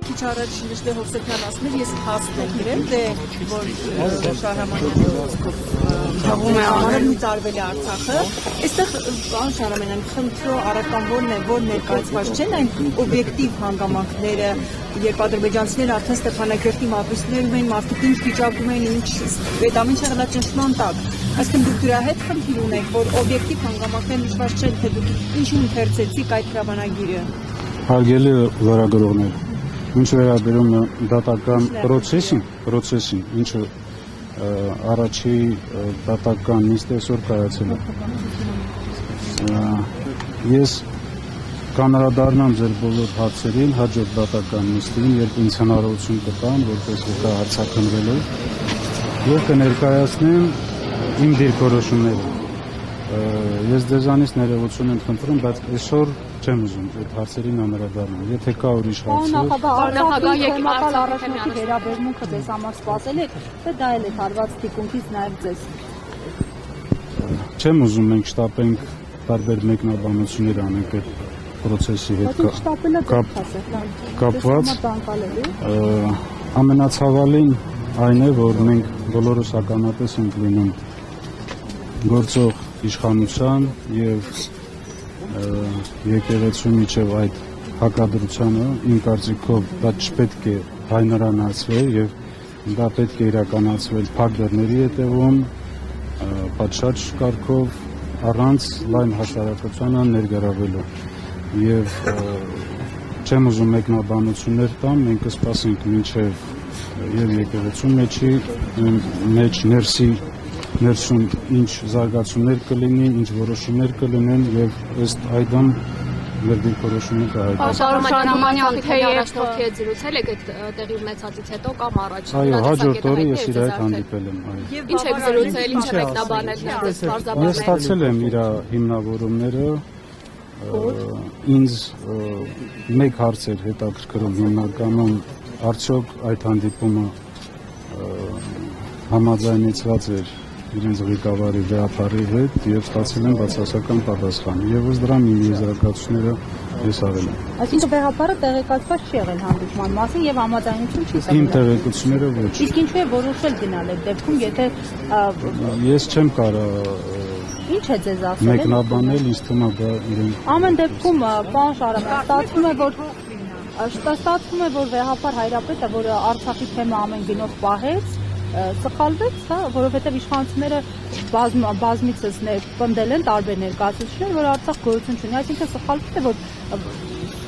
քիչ առաջ Նժդե Հովսեփյանն ասում էր, ես հաստ եմ գրել, դե որ Շահրամանյանը թվում է անել մի տարբեր Արցախը։ Այստեղ պարոն Շահրամանյան, խնդրո առական որն է, որ ներկայացված չեն այն օբյեկտիվ հանգամանքները, երբ ադրբեջանցիները արդեն Ստեփանակերտի մատուցներում էին, մարդիկ ինչ վիճակում էին, ինչ այդ ամեն ինչը հենց ճնշման տակ։ Այսինքն դուք դրա հետ խնդիր ունեք, որ օբյեկտիվ հանգամանքներն նշված չեն, թե դուք ինչու ընթերցեցիք այդ հրամանագիրը։ Հարգելի լրագրողներ, ինչ վերաբերում է դատական process-ին, ինչը առաջի դատական նիստը այսօր կայացել է։ Ես կանրադառնամ ձեր բոլոր հարցերին հաջորդ դատական նիստին, երբ ինձ հնարավորություն կտան, որպես վկա արձագանքելու, եւ կներկայացնեմ իմ դիրքորոշումները։ Ես ձեզանից ներողություն եմ խնդրում, բայց այսօր չեմ ուզում այդ հարցերին անդրադառնալ։ Եթե կա ուրիշ հարցեր, նախագահ եկամակալ առաջնորդի վերաբերմունքը ձեզ համար սպասել եք, թե դա էլ է հարված թիկունքից նաև ձեզ։ Չեմ ուզում մենք շտապենք տարբեր մեկնաբանություններ անենք այդ process-ի հետ կապված։ Ամենացավալին այն է, որ մենք բոլորս ականատես ենք լինում գործող իշխանության եւ եկեղեցու միջև այդ հակադրությանը, իմ կարծիքով դա չպետք է հայնարանացվել եւ դա պետք է իրականացվել փակ դռների հետևում, պատշաճ կարգով, առանց լայն հաշվարկությանը ներգրավելու եւ չեմ ուզում մեկնաբանություններ տամ, մենք կսպասենք մինչեւ եւ եկեղեցու մեջ ներսում ինչ զարգացումներ կլինի, ինչ որոշումներ կլինեն եւ ըստ այդմ մեր դիրքորոշումը կհայտնի։ Շահրամանյան առաջնորդի հետ զրուցել եք այդ տեղի ունեցածից հետո կամ առաջ։ Այո, հաջորդ օրը ես իր հետ հանդիպել եմ, այո։ Ինչ եք զրուցել, ինչ եք մեկնաբանել, Ես ստացել եմ իր հիմնավորումները, ինձ մեկ հարց էր հետաքրքրում հիմնականում, արդյոք այդ հանդիպումը համաձայնեցված էր իրենց ղեկավարի վեհապարի հետ եւ ստացել են բացասական պատասխան եւ ըստ դրա իմ եզրակացությունները ես արել եմ։ Այսինքն վեհապարը տեղեկացված չի եղել հանդիպման մասին եւ համաձայնություն չի տվել։ Իմ տեղեկությունները ոչ։ Իսկ ինչու է որոշել գնալ այդ դեպքում, եթե ես չեմ կարող ինչ է ձեզ ասել։ Մեկնաբանել ինձ թվում է դա իրեն։ Ամեն դեպքում պարոն Շահրամանյան, ստացվում է, որ վեհապար Հայրապետը, որը Արցախի թեմը ամեն գնով պահեց, սխալվեց, հա, որովհետև իշխանությունները բազմիցս պնդել են տարբեր ներկայացուցիչներ, որ Արցախ գոյություն չունի, այսինքն սխալվեց է, որ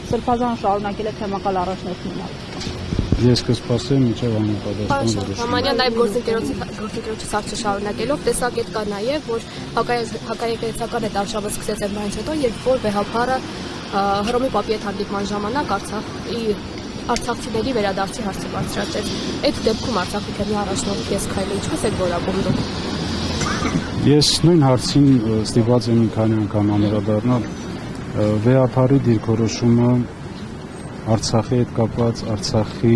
Սրբազանը շարունակել է թեմակալ առաջնորդին։ Ես կսպասեմ մինչև համապատասխան որոշում։ Շահրամանյան նաև գործընկերոջի սարքը շարունակելով տեսակետ կա նաև, որ հակաեկեղեցական այդ արշավը սկսեց այնից հետո, երբ որ վեհապարը Հռոմի Պապի հետ հանդիպման ժամանակ արցախցիների վերադարձի հարցը բարձրացրեց։ Այդ դեպքում Արցախի թեմի առաջնորդի ես քայլը ինչպես եք որակում դուք։ Ես նույն հարցին ստիպված եմ մի քանի անգամ անդրադառնալ։ Վեհապարի դիրքորոշումը Արցախի հետ կապված, Արցախի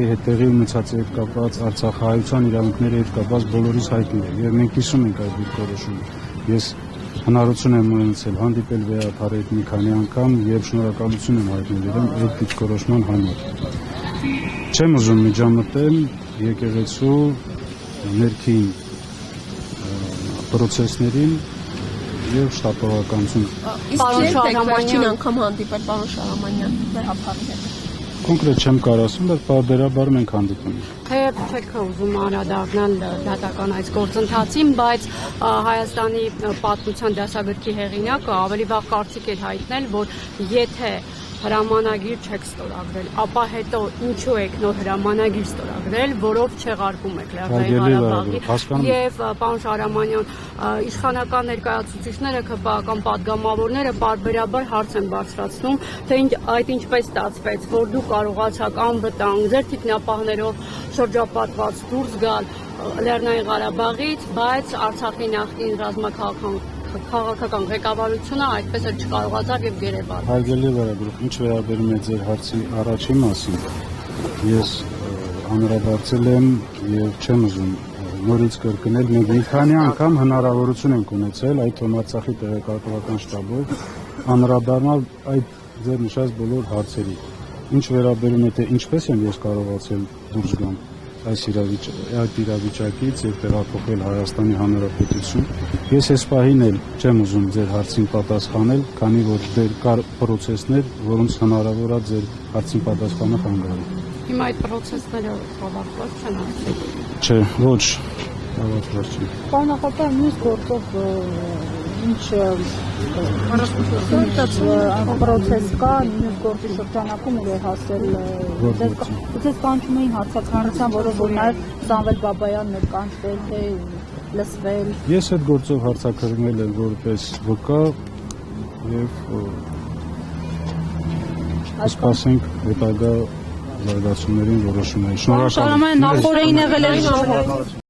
հետ տեղի ունեցածի հետ կապված, Արցախահայության իրավունքների հետ կապված բոլորիս հայտնի է եւ մենք հիշում ենք այդ դիրքորոշումը։ Ես հնարավորություն եմ ունեցել հանդիպել վեհապարի հետ մի քանի անգամ եւ շնորհակալություն եմ հայտնել իրեն այդ դիրքորոշման համար։ Չեմ ուզում միջամտել եկեղեցու ներքին process-ներին եւ շտապողականություն։ Պարոն Շահրամանյան անգամ հանդիպել պարոն Շահրամանյան վեհապարի հետ։ Կոնկրետ չեմ կարող ասում, բայց պարբերաբար մենք հանդիպում ենք։ Թե չեք ուզում անդրադառնալ դատական այս գործընթացին, բայց Հայաստանի պատմության դասագրքի հեղինակը ավելի վաղ կարծիք էր հայտնել, որ եթե հրամանագիր չեք ստորագրել, ապա հետո ինչու եք նոր հրամանագիր ստորագրել, որով չեղարկում եք Լեռնային Ղարաբաղի եւ պարոն Շահրամանյան, իշխանական ներկայացուցիչները, ՔՊԱ-ական պատգամավորները պարբերաբար հարց են բարձրացնում, թե այդ ինչպես ստացվեց, որ դու կարողացաք անվտանգ ձեր թիկնապահներով շրջապատված դուրս գալ Լեռնային Ղարաբաղից, բայց Արցախի նախկին քաղաքական ղեկավարությունը այդպես էլ չկարողացավ եւ գերեվար։ Հարգելի լրագրող, ինչ վերաբերում է ձեր հարցի առաջին մասին, ես անդրադարձել եմ եւ չեմ ուզում նորից կրկնել, մենք մի քանի անգամ հնարավորություն ենք ունեցել այդ Արցախի տեղեկատվական շտաբով անդրադառնալ այդ ձեր նշած բոլոր հարցերի։ Ինչ վերաբերում է թե ինչպես եմ ես կարողացել դուրս գամ այդ իրավիճակից եւ տեղափոխել Հայաստանի Հանրապետություն, ես այս պահին էլ չեմ ուզում ձեր հարցին պատասխանել, քանի որ դեր կար պրոցեսներ, որոնց հնարավոր է ձեր հարցին պատասխանը խանգարել։ Հիմա այդ process-ները ավարտված չեն ասել։ Չէ, ոչ, ավարտված չի։ Պարոն նախագահ, մյուս գործով ինչ պրոցես կա, մյուս գործի շրջանակում ուր է հասել ձեզ կանչում էին հարցակցության, որով որ նաև Սամվել Բաբայանն էր կանչվել, թե լսվել։ Ես այդ գործով հարցակրվել եմ որպես վկա եւ սպասենք հետագա զարգացումներին որոշումների։ Շնորհակալ եմ։ Նախորդին եղել է